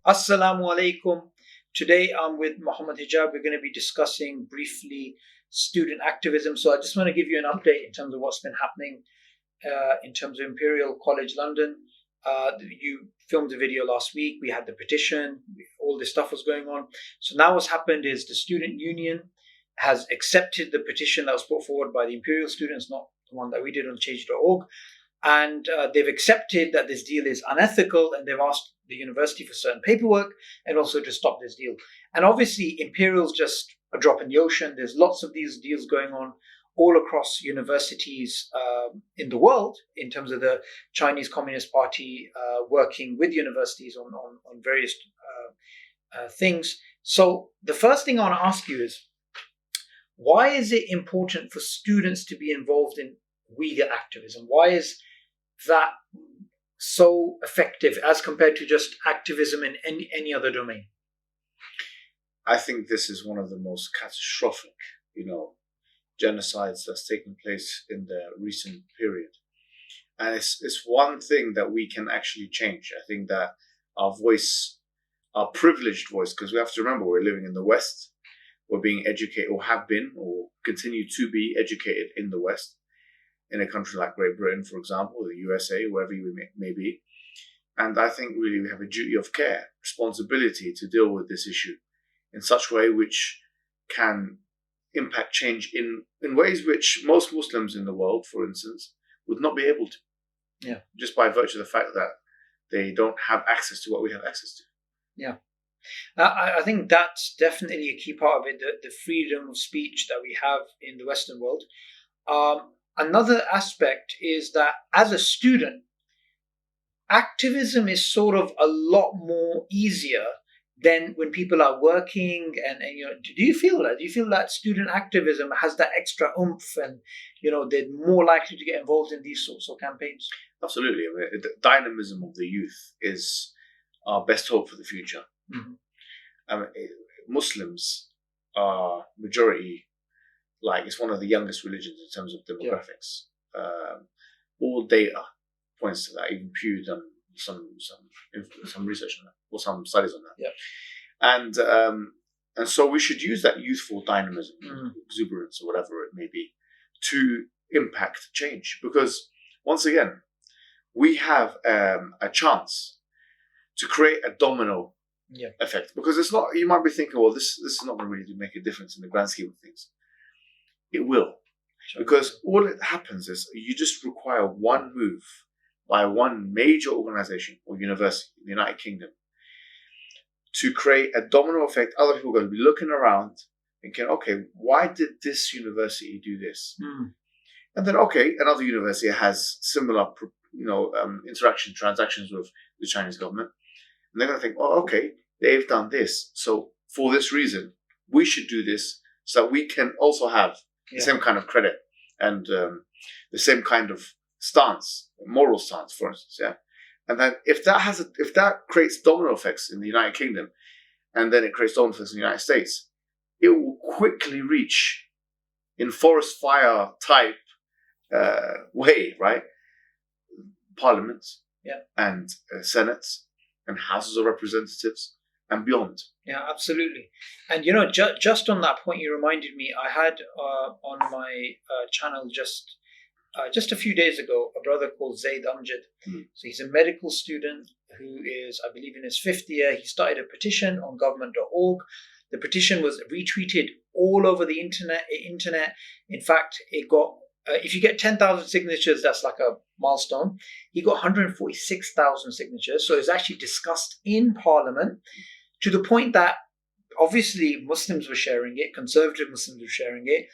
Assalamu alaikum. Today I'm with Mohammed Hijab. We're going to be discussing briefly student activism. So I just want to give you an update in terms of what's been happening in terms of Imperial College London. You filmed a video last week. We had the petition. All this stuff was going on. So now what's happened is the student union has accepted the petition that was put forward by the Imperial students, not the one that we did on change.org. And they've accepted that this deal is unethical, and they've asked the university for certain paperwork and also to stop this deal. And obviously, Imperial's just a drop in the ocean. There's lots of these deals going on all across universities in the world in terms of the Chinese Communist Party working with universities on various things. So the first thing I want to ask you is, why is it important for students to be involved in Uyghur activism? Why is that so effective as compared to just activism in any other domain? I think this is one of the most catastrophic, genocides that's taken place in the recent period. And it's one thing that we can actually change. I think that our voice, our privileged voice, because we have to remember we're living in the West, we're being educated, or have been, or continue to be educated in the West, in a country like Great Britain, for example, the USA, wherever you may be. And I think really we have a duty of care, responsibility to deal with this issue in such a way which can impact change in ways which most Muslims in the world, for instance, would not be able to. Yeah. Just by virtue of the fact that they don't have access to what we have access to. Yeah. I think that's definitely a key part of it, the freedom of speech that we have in the Western world. Another aspect is that as a student, activism is sort of a lot more easier than when people are working. And do you feel that? Do you feel that student activism has that extra oomph, and they're more likely to get involved in these sorts of campaigns? Absolutely. I mean, the dynamism of the youth is our best hope for the future. Mm-hmm. I mean, Muslims are majority. Like, it's one of the youngest religions in terms of demographics. Yeah. All data points to that. Even Pew done some research on that, or some studies on that. Yeah. And so we should use that youthful dynamism, exuberance, or whatever it may be, to impact change. Because once again, we have a chance to create a domino effect. Because it's not. You might be thinking, well, this is not going to really make a difference in the grand scheme of things. It will. Sure. Because all it happens is you just require one move by one major organization or university in the United Kingdom to create a domino effect. Other people are going to be looking around thinking, okay, why did this university do this? And then, okay, another university has similar, transactions with the Chinese government. And they're going to think, oh, okay, they've done this. So for this reason, we should do this so that we can also have the same kind of credit and the same kind of stance, moral stance, for instance. Yeah. And then if that creates domino effects in the United Kingdom, and then it creates domino effects in the United States, it will quickly reach, in forest fire type way, right? Parliaments, and senates and houses of representatives and beyond. Yeah, absolutely. And just on that point, you reminded me. I had on my channel just a few days ago a brother called Zaid Amjad. So he's a medical student who is, I believe, in his 5th year. He started a petition on government.org. The petition was retweeted all over the internet. In fact, it got. If you get 10,000 signatures, that's like a milestone. He got 146,000 signatures. So it was actually discussed in Parliament, to the point that obviously Muslims were sharing it, conservative Muslims were sharing it.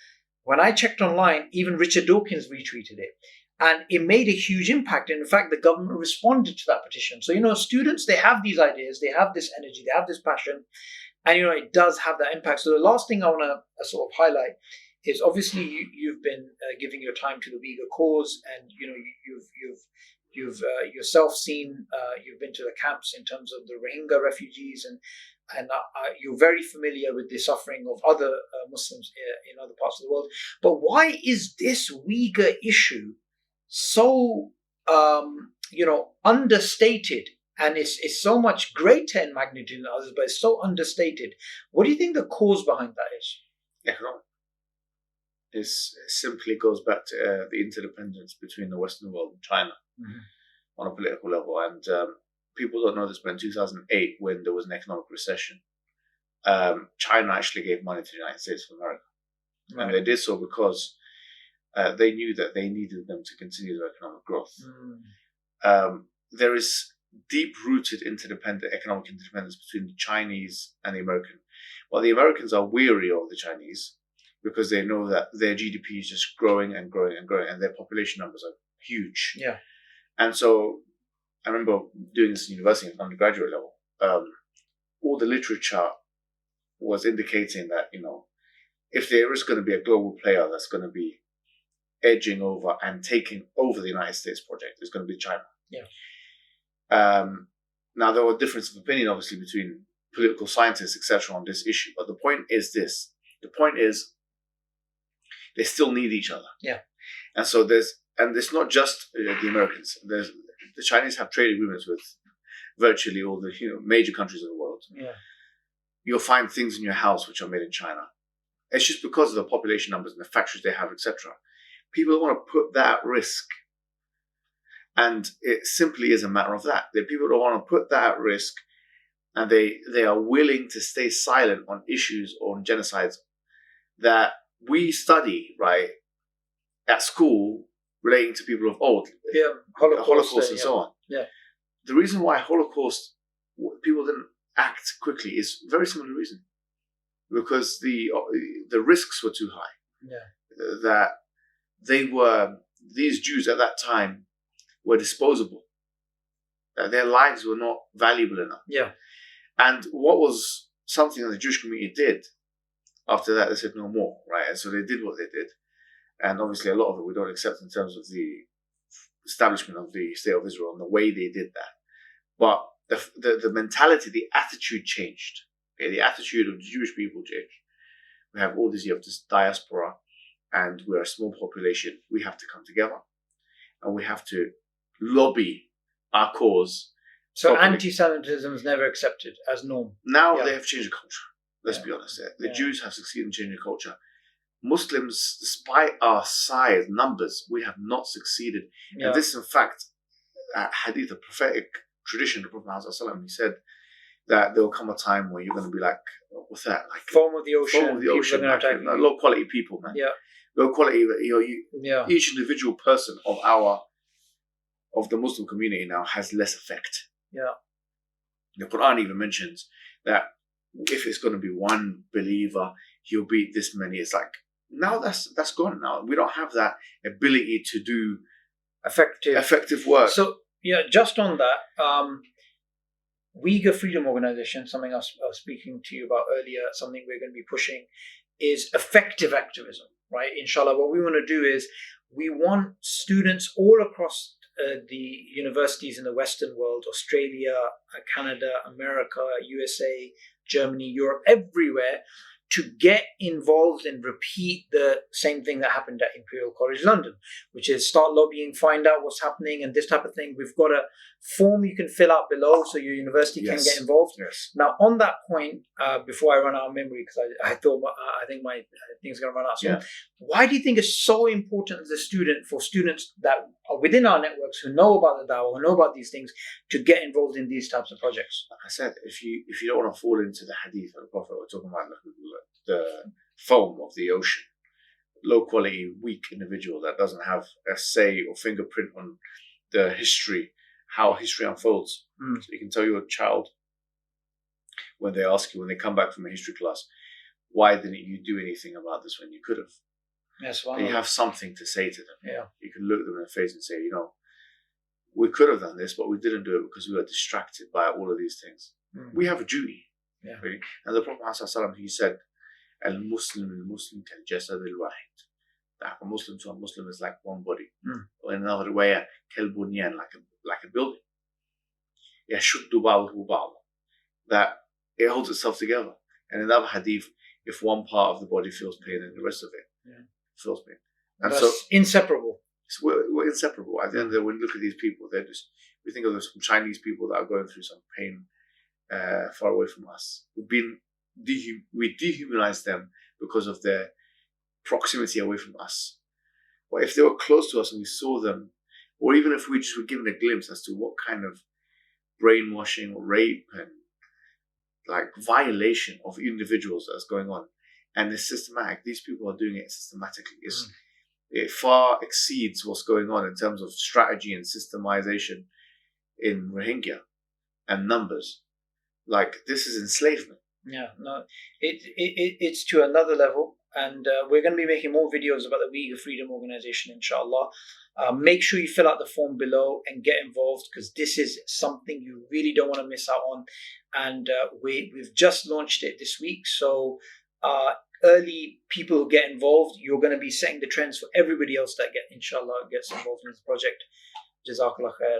When I checked online, even Richard Dawkins retweeted it. And it made a huge impact. And in fact, the government responded to that petition. So, students, they have these ideas, they have this energy, they have this passion. And, it does have that impact. So the last thing I want to sort of highlight is, obviously you've been giving your time to the Uyghur cause, and you've yourself seen, you've been to the camps in terms of the Rohingya refugees, and you're very familiar with the suffering of other Muslims in other parts of the world. But why is this Uyghur issue so understated and it's so much greater in magnitude than others, but it's so understated. What do you think the cause behind that is? Economic. It simply goes back to the interdependence between the Western world and China on a political level. And people don't know this, but in 2008, when there was an economic recession, China actually gave money to the United States of America. Right. And they did so because they knew that they needed them to continue their economic growth. There is deep-rooted economic interdependence between the Chinese and the American. Well, the Americans are weary of the Chinese because they know that their GDP is just growing and growing and growing, and their population numbers are huge. Yeah. And so I remember doing this in university at undergraduate level. All the literature was indicating that, if there is going to be a global player that's going to be edging over and taking over the United States project, it's going to be China. Yeah. Now, there were differences of opinion, obviously, between political scientists, etc., on this issue. But the point is this. The point is they still need each other. Yeah. And so and it's not just the Americans. The Chinese have trade agreements with virtually all the major countries of the world. Yeah. You'll find things in your house which are made in China. It's just because of the population numbers and the factories they have, etc. People don't want to put that at risk. And it simply is a matter of that. People don't want to put that at risk, and they are willing to stay silent on issues, on genocides that we study, right, at school relating to people of old. Yeah, Holocaust and so on. Yeah. The reason why Holocaust, people didn't act quickly is a very similar reason. Because the risks were too high. Yeah. That these Jews at that time were disposable. That their lives were not valuable enough. Yeah. And what was something that the Jewish community did after that, they said no more, right? And so they did what they did. And obviously a lot of it we don't accept in terms of the establishment of the State of Israel and the way they did that. But the mentality, the attitude changed. Okay, the attitude of the Jewish people changed. We have all this, you have this diaspora, and we're a small population. We have to come together, and we have to lobby our cause. So properly. Anti-Semitism is never accepted as norm. Now they have changed the culture. Let's be honest. The Yeah. Jews have succeeded in changing the culture. Muslims, despite our size, numbers, we have not succeeded. Yeah. And this is, in fact, a hadith, a prophetic tradition of the Prophet Muhammad. He said that there will come a time where you're going to be like, what's that? Like foam of the ocean. Foam of the ocean. People are going to attack you. Low quality people, man. Yeah. Low quality. Yeah. Each individual person of the Muslim community now has less effect. Yeah. The Quran even mentions that if it's going to be one believer, he'll beat this many. It's like, now that's gone now. We don't have that ability to do effective work. So, yeah, just on that, Uyghur Freedom Organization, something I was speaking to you about earlier, something we're going to be pushing, is effective activism, right? Inshallah, what we want to do is we want students all across the universities in the Western world, Australia, Canada, America, USA, Germany, Europe, everywhere, to get involved and repeat the same thing that happened at Imperial College London, which is start lobbying, find out what's happening and this type of thing. We've got a form you can fill out below so your university can get involved. Yes. Now, on that point, before I run out of memory, because I thought I think my thing's going to run out soon. Why do you think it's so important as a student, for students that are within our networks who know about the dawah, who know about these things, to get involved in these types of projects? Like I said, if you don't want to fall into the hadith of the Prophet, we're talking about the foam of the ocean, low quality, weak individual that doesn't have a say or fingerprint on the history, how history unfolds. So you can tell your child when they ask you, when they come back from a history class, why didn't you do anything about this when you could have? Yes, you have something to say to them. Yeah. You can look them in the face and say, we could have done this, but we didn't do it because we were distracted by all of these things. We have a duty. Yeah. Really. And the Prophet ﷺ, he said, Al-Muslim kal-jasad al-wahid. That a Muslim to a Muslim is like one body. Or in another way, kal-bunyan, like a building. Yashuddu ba'duhu ba'da. That it holds itself together. And in another hadith, if one part of the body feels pain, then the rest of it feels pain. And that's so inseparable. So we're inseparable. At the end of the day, when you look at these people, they're just, we think of them some Chinese people that are going through some pain far away from us. We dehumanize them because of their proximity away from us. But if they were close to us and we saw them, or even if we just were given a glimpse as to what kind of brainwashing or rape and like violation of individuals that's going on, and it's systematic. These people are doing it systematically. It far exceeds what's going on in terms of strategy and systemization in Rohingya and numbers. Like, this is enslavement. Yeah, no, it's to another level, and we're going to be making more videos about the Uyghur Freedom Organization, inshallah. Make sure you fill out the form below and get involved, because this is something you really don't want to miss out on. And we've just launched it this week, so early people who get involved, you're going to be setting the trends for everybody else that inshallah gets involved in this project. Jazakallah khair.